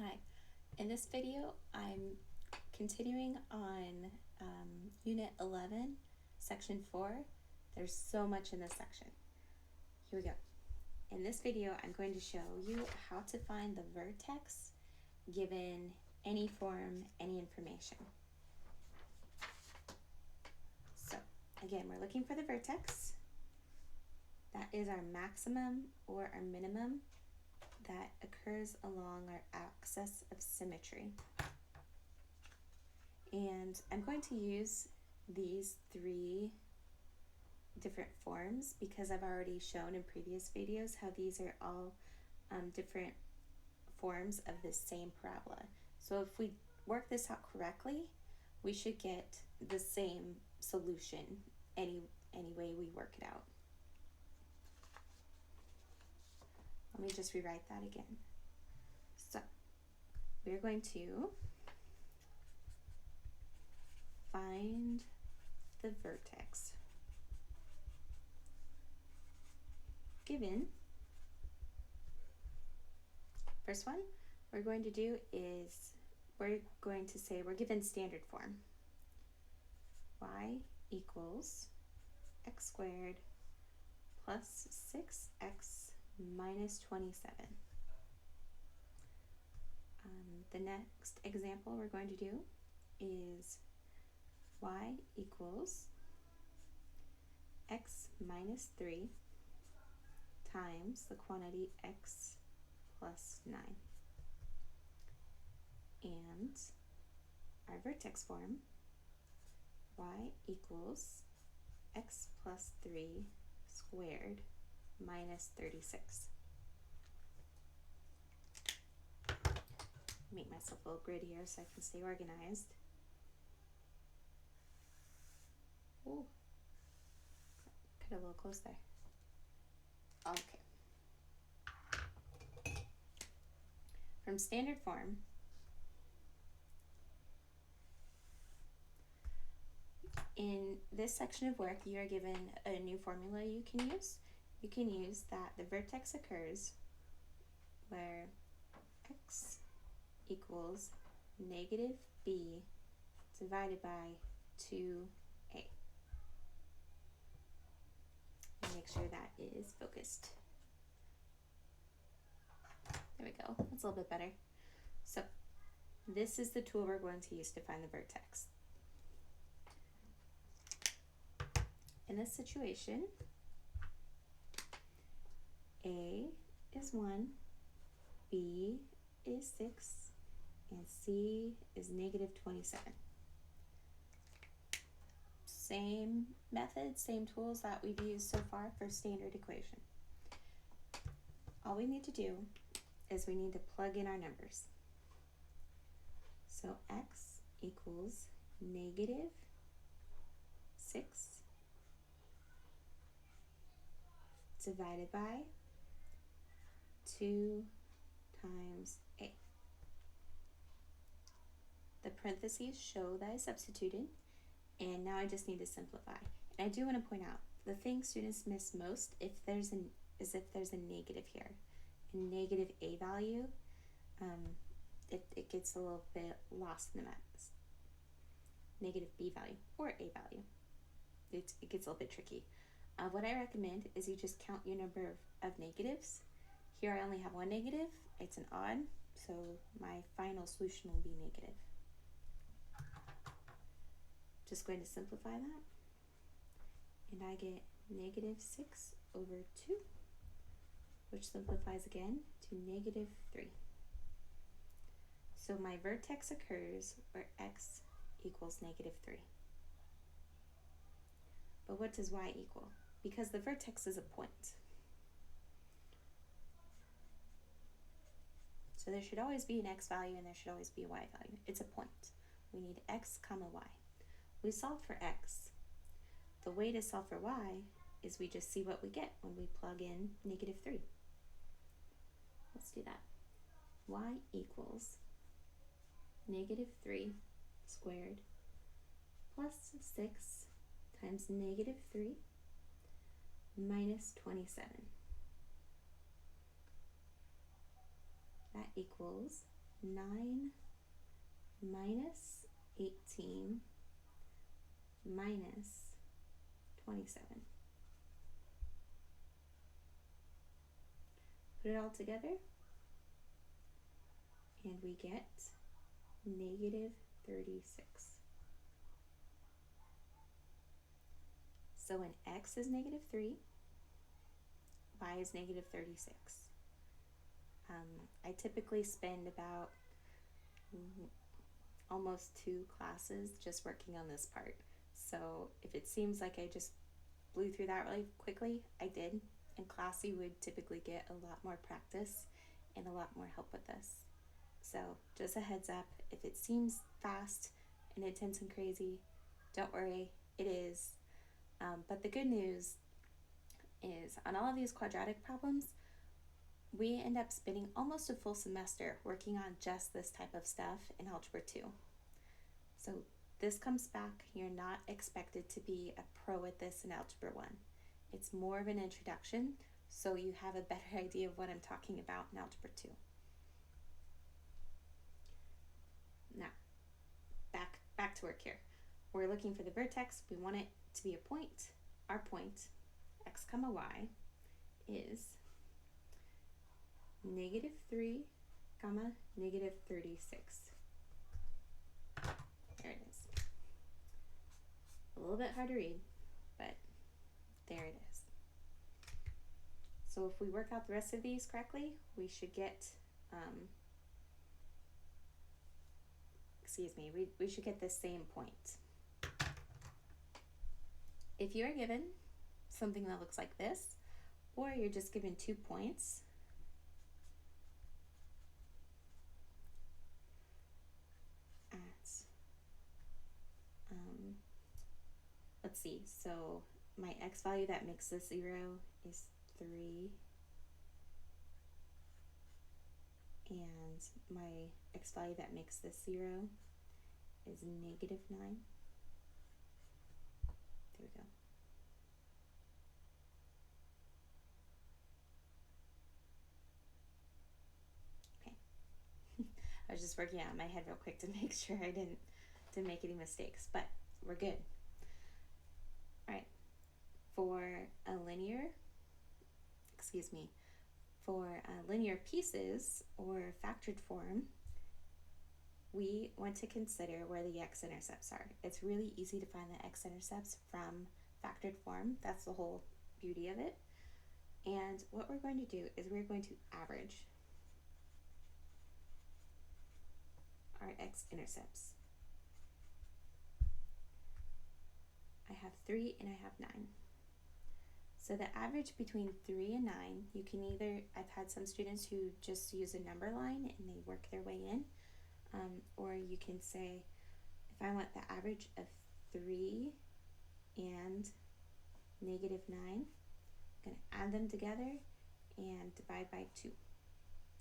Hi, in this video I'm continuing on Unit 11, Section 4. There's so much in this section. Here we go. In this video I'm going to show you how to find the vertex given any form, any information. So again, we're looking for the vertex. That is our maximum or our minimum that occurs along our axis of symmetry. And I'm going to use these three different forms because I've already shown in previous videos how these are all different forms of the same parabola. So if we work this out correctly, we should get the same solution any way we work it out. Let me just rewrite that again. So we're going to find the vertex given. First one we're going to do is we're going to say we're given standard form. Y equals x squared plus 6x minus 27. The next example we're going to do is y equals x minus 3 times the quantity x plus 9. And our vertex form, y equals x plus 3 squared minus 36. Make myself a little grid here so I can stay organized. Ooh, cut a little close there. Okay. From standard form, in this section of work, you are given a new formula you can use. You can use that the vertex occurs where x equals negative b divided by 2a. Make sure that is focused. There we go. That's a little bit better. So this is the tool we're going to use to find the vertex. In this situation, A is 1, B is 6, and C is negative 27. Same method, same tools that we've used so far for standard equation. All we need to do is we need to plug in our numbers. So x equals negative 6 divided by 2 times a. The parentheses show that I substituted, and now I just need to simplify. And I do want to point out, the thing students miss most is if there's a negative here. A negative a value, it gets a little bit lost in the math. Negative b value or a value. It gets a little bit tricky. What I recommend is you just count your number of negatives. Here I only have one negative. It's an odd, so my final solution will be negative. Just going to simplify that, and I get negative 6 over 2, which simplifies again to negative 3. So my vertex occurs where x equals negative 3. But what does y equal? Because the vertex is a point. So there should always be an x value and there should always be a y value. It's a point. We need x comma y. We solve for x. The way to solve for y is we just see what we get when we plug in negative 3. Let's do that. Y equals negative 3 squared plus 6 times negative 3 minus 27. That equals 9 minus 18 minus 27. Put it all together, and we get negative 36. So when x is negative 3, y is negative 36. I typically spend about almost 2 classes just working on this part. So if it seems like I just blew through that really quickly, I did. In class, you would typically get a lot more practice and a lot more help with this. So just a heads up, if it seems fast and intense and crazy, don't worry, it is. But the good news is on all of these quadratic problems, we end up spending almost a full semester working on just this type of stuff in Algebra 2. So this comes back, you're not expected to be a pro at this in Algebra 1. It's more of an introduction, so you have a better idea of what I'm talking about in Algebra 2. Now, back to work here. We're looking for the vertex. We want it to be a point. Our point, x comma y, is negative 3 comma negative 36. There it is. A little bit hard to read, but there it is. So if we work out the rest of these correctly, we should get, we should get the same point. If you're given something that looks like this, or you're just given 2 points, let's see, so my x value that makes this 0 is 3, and my x value that makes this 0 is negative 9. There we go. Okay. I was just working out in my head real quick to make sure I didn't make any mistakes, but we're good. All right. For linear pieces or factored form, we want to consider where the x-intercepts are. It's really easy to find the x-intercepts from factored form. That's the whole beauty of it. And what we're going to do is we're going to average our x-intercepts. I have 3 and I have 9. So the average between 3 and 9, you can either, I've had some students who just use a number line and they work their way in, or you can say, if I want the average of 3 and negative 9, I'm going to add them together and divide by 2,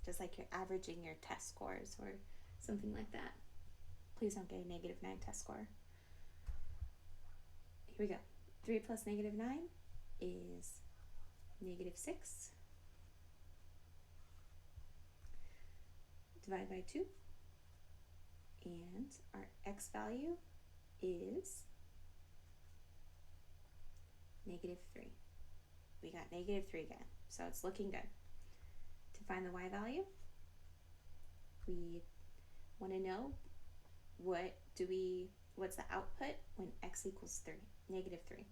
just like you're averaging your test scores or something like that. Please don't get a negative 9 test score. Here we go. 3 plus negative 9 is negative 6. Divide by 2. And our x value is negative 3. We got negative 3 again, so it's looking good. To find the y value, we want to know what's the output when x equals 3, negative 3.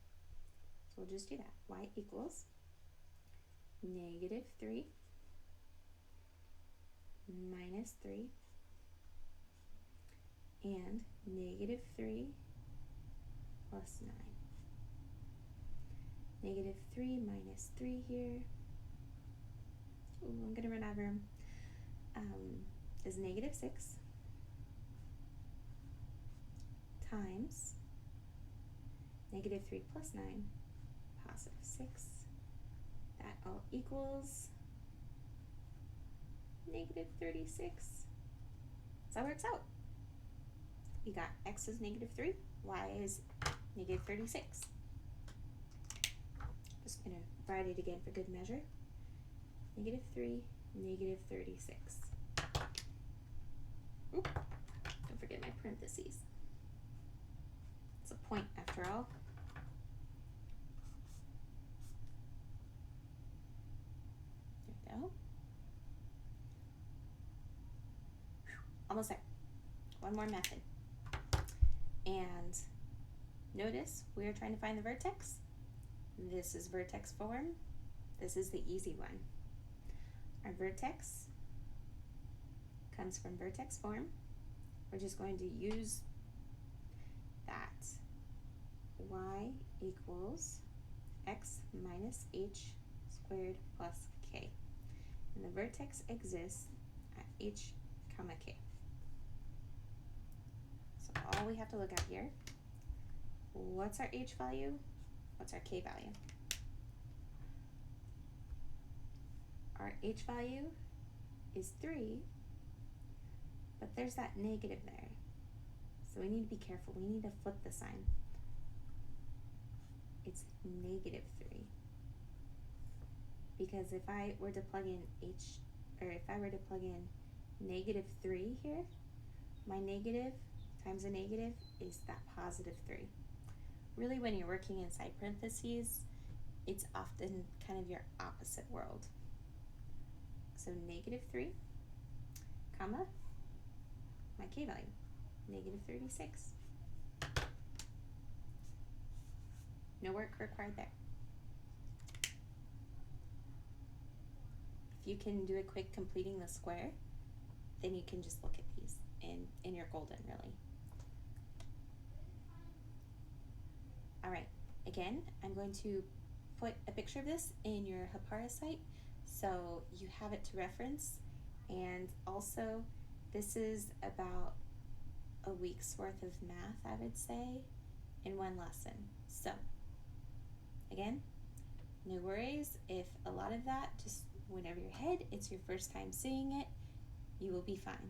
So we'll just do that. Y equals negative 3 minus 3 and negative 3 plus 9. Negative 3 minus 3 here. Ooh, I'm going to run out of room. Is negative 6 times negative 3 plus 9, positive 6. That all equals negative 36. So that works out. We got x is negative 3, y is negative 36. Just going to write it again for good measure. Negative 3, negative 36. almost there. One more method. And notice we are trying to find the vertex. This is vertex form. This is the easy one. Our vertex comes from vertex form. We're just going to use that. Y equals x minus h squared plus k. And the vertex exists at h comma k. So all we have to look at here, what's our h value? What's our k value? Our h value is 3, but there's that negative there. So we need to be careful. We need to flip the sign. It's negative 3. Because if I were to plug in negative 3 here, my negative times a negative is that positive 3. Really, when you're working inside parentheses, it's often kind of your opposite world. So negative 3, comma, my k value, negative 36. No work required there. If you can do a quick completing the square, then you can just look at these and you're golden, really. All right, again, I'm going to put a picture of this in your Hapara site so you have it to reference. And also, this is about a week's worth of math, I would say, in one lesson. So, again, no worries if a lot of that just went over your head. It's your first time seeing it. You will be fine.